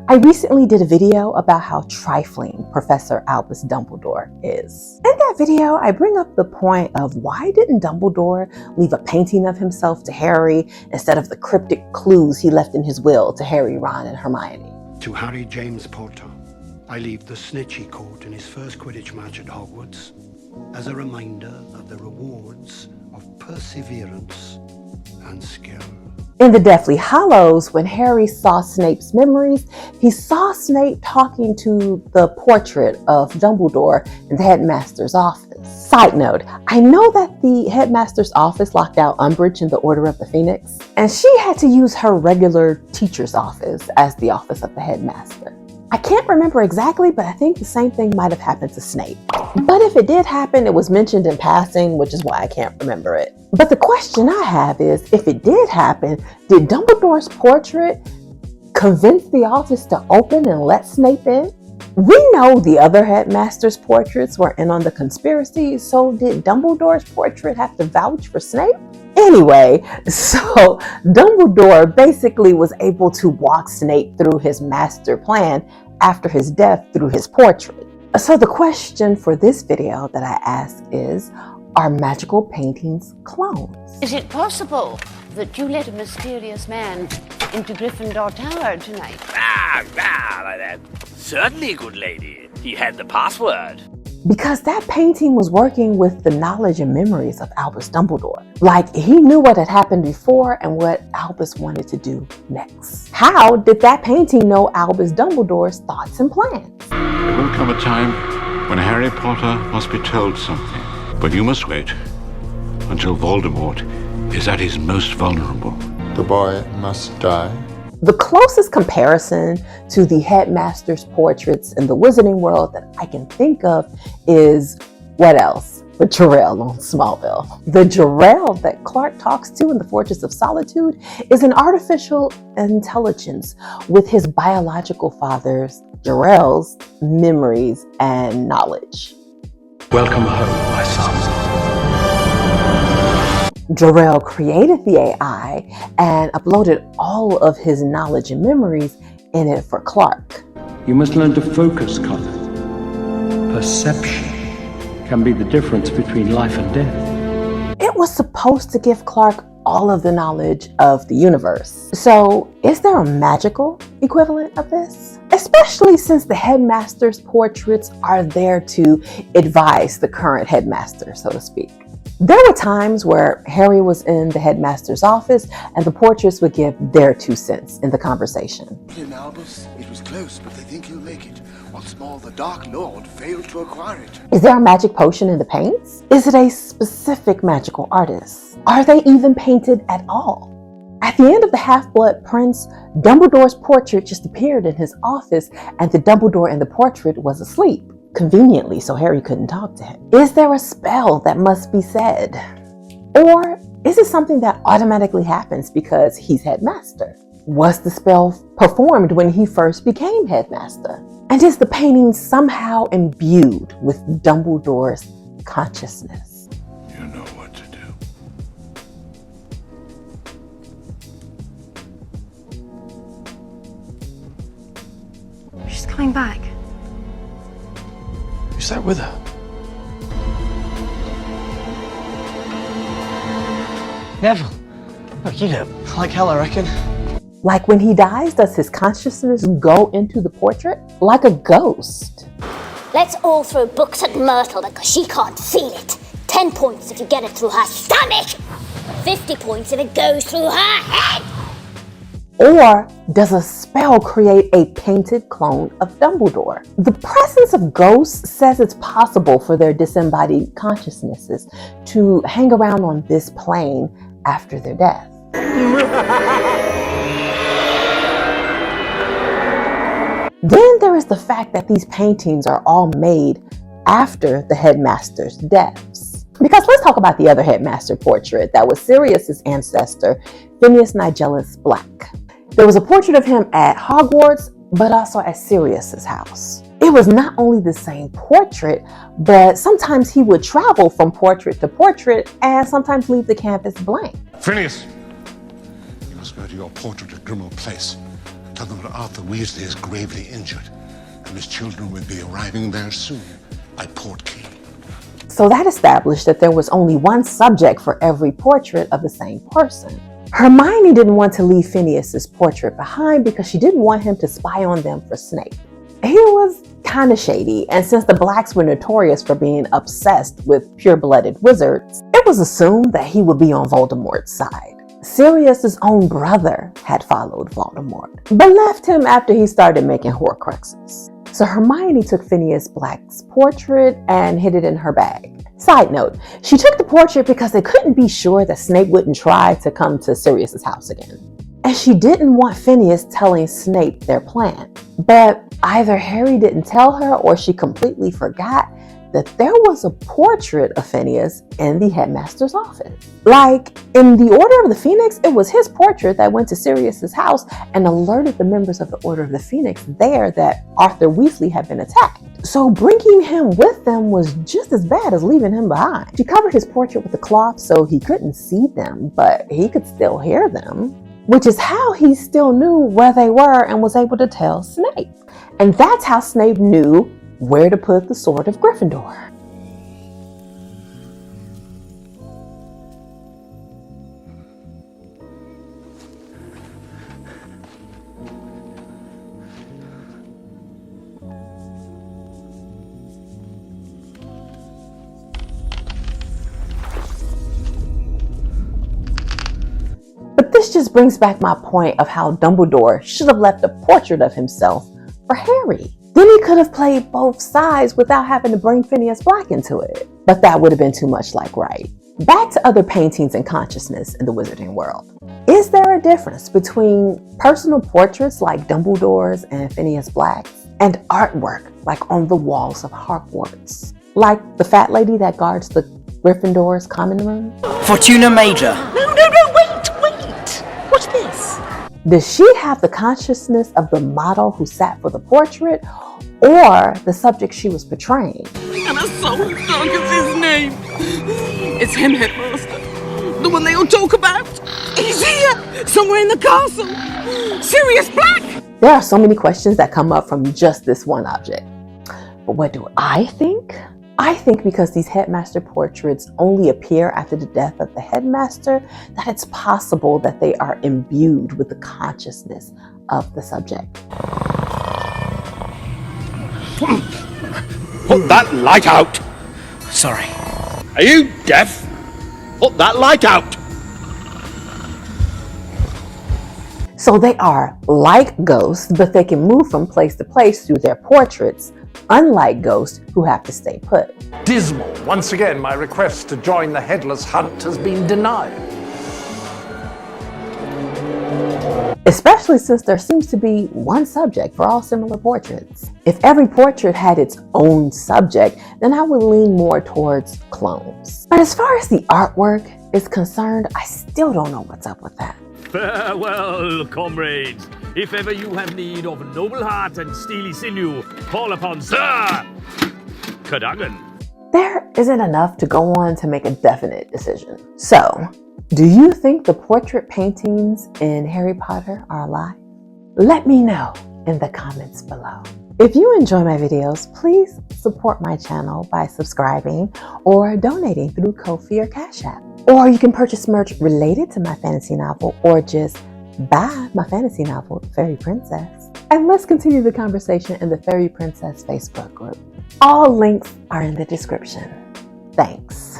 I recently did a video about how trifling Professor Albus Dumbledore is. In that video, I bring up the point of why didn't Dumbledore leave a painting of himself to Harry instead of the cryptic clues he left in his will to Harry, Ron, and Hermione? To Harry James Potter, I leave the snitch he caught in his first Quidditch match at Hogwarts as a reminder of the rewards of perseverance and skill. In the Deathly Hallows, when Harry saw Snape's memories, he saw Snape talking to the portrait of Dumbledore in the headmaster's office. Side note, I know that the headmaster's office locked out Umbridge in the Order of the Phoenix, and she had to use her regular teacher's office as the office of the headmaster. I can't remember exactly, but I think the same thing might have happened to Snape. But if it did happen, it was mentioned in passing, which is why I can't remember it. But the question I have is, if it did happen, did Dumbledore's portrait convince the office to open and let Snape in? We know the other headmasters' portraits were in on the conspiracy, so did Dumbledore's portrait have to vouch for Snape? Anyway, so Dumbledore basically was able to walk Snape through his master plan after his death through his portrait. So the question for this video that I ask is, are magical paintings clones? Is it possible that you let a mysterious man into Gryffindor Tower tonight? Certainly, good lady. He had the password. Because that painting was working with the knowledge and memories of Albus Dumbledore. Like, he knew what had happened before and what Albus wanted to do next. How did that painting know Albus Dumbledore's thoughts and plans? There will come a time when Harry Potter must be told something. But you must wait until Voldemort is at his most vulnerable. The boy must die. The closest comparison to the headmaster's portraits in the wizarding world that I can think of is, what else? The Jirel on Smallville. The Jirel that Clark talks to in the Fortress of Solitude is an artificial intelligence with his biological father's, Jirel's, memories and knowledge. Welcome home, my son. Jirel created the AI and uploaded all of his knowledge and memories in it for Clark. You must learn to focus, Colin. Perception can be the difference between life and death. It was supposed to give Clark all of the knowledge of the universe. So, is there a magical equivalent of this? Especially since the headmaster's portraits are there to advise the current headmaster, so to speak. There were times where Harry was in the headmaster's office and the portraits would give their 2 cents in the conversation. Albus, it was close, but they think he'll make it. Once more, the Dark Lord failed to acquire it. Is there a magic potion in the paints? Is it a specific magical artist? Are they even painted at all? At the end of the Half-Blood Prince, Dumbledore's portrait just appeared in his office and the Dumbledore in the portrait was asleep. Conveniently, so Harry couldn't talk to him. Is there a spell that must be said? Or is it something that automatically happens because he's headmaster? Was the spell performed when he first became headmaster? And is the painting somehow imbued with Dumbledore's consciousness? You know what to do. She's coming back. Is that with her? Neville. Look, you know, like hell, I reckon. Like when he dies, does his consciousness go into the portrait? Like a ghost? Let's all throw books at Myrtle because she can't feel it. 10 points if you get it through her stomach. 50 points if it goes through her head. Or does a spell create a painted clone of Dumbledore? The presence of ghosts says it's possible for their disembodied consciousnesses to hang around on this plane after their death. Then there is the fact that these paintings are all made after the headmaster's deaths. Because let's talk about the other headmaster portrait that was Sirius's ancestor, Phineas Nigellus Black. There was a portrait of him at Hogwarts, but also at Sirius's house. It was not only the same portrait, but sometimes he would travel from portrait to portrait and sometimes leave the canvas blank. Phineas! You must go to your portrait at Grimmauld Place Tell them that Arthur Weasley is gravely injured, and his children will be arriving there soon by portkey. So that established that there was only one subject for every portrait of the same person. Hermione didn't want to leave Phineas's portrait behind because she didn't want him to spy on them for Snape. He was kind of shady, and since the Blacks were notorious for being obsessed with pure-blooded wizards, it was assumed that he would be on Voldemort's side. Sirius's own brother had followed Voldemort, but left him after he started making Horcruxes. So Hermione took Phineas Black's portrait and hid it in her bag. Side note, she took the portrait because they couldn't be sure that Snape wouldn't try to come to Sirius's house again. And she didn't want Phineas telling Snape their plan. But either Harry didn't tell her or she completely forgot that there was a portrait of Phineas in the headmaster's office. Like, in the Order of the Phoenix, it was his portrait that went to Sirius's house and alerted the members of the Order of the Phoenix there that Arthur Weasley had been attacked. So bringing him with them was just as bad as leaving him behind. She covered his portrait with a cloth so he couldn't see them, but he could still hear them, which is how he still knew where they were and was able to tell Snape. And that's how Snape knew where to put the Sword of Gryffindor. But this just brings back my point of how Dumbledore should have left a portrait of himself for Harry. Then he could have played both sides without having to bring Phineas Black into it. But that would have been too much like right. Back to other paintings and consciousness in the wizarding world. Is there a difference between personal portraits like Dumbledore's and Phineas Black's and artwork like on the walls of Hogwarts? Like the fat lady that guards the Gryffindor's common room? Fortuna Major. No, wait! What's this? Does she have the consciousness of the model who sat for the portrait or the subject she was portraying? And I saw who is his name. It's him, headmaster. The one they all talk about. He's here, somewhere in the castle. Sirius Black! There are so many questions that come up from just this one object. But what do I think? I think because these headmaster portraits only appear after the death of the headmaster, that it's possible that they are imbued with the consciousness of the subject. Put that light out! Sorry. Are you deaf? Put that light out! So they are like ghosts, but they can move from place to place through their portraits, unlike ghosts who have to stay put. Dismal. Once again, my request to join the headless hunt has been denied. Especially since there seems to be one subject for all similar portraits. If every portrait had its own subject, then I would lean more towards clones. But as far as the artwork is concerned, I still don't know what's up with that. Farewell, comrades. If ever you have need of noble heart and steely sinew, call upon Sir Cadogan. There isn't enough to go on to make a definite decision. So, do you think the portrait paintings in Harry Potter are alive? Let me know in the comments below. If you enjoy my videos, please support my channel by subscribing or donating through Ko-fi or Cashapp. Or you can purchase merch related to my fantasy novel or just buy my fantasy novel, The Fairy Princess. And let's continue the conversation in the Fairy Princess Facebook group. All links are in the description. Thanks.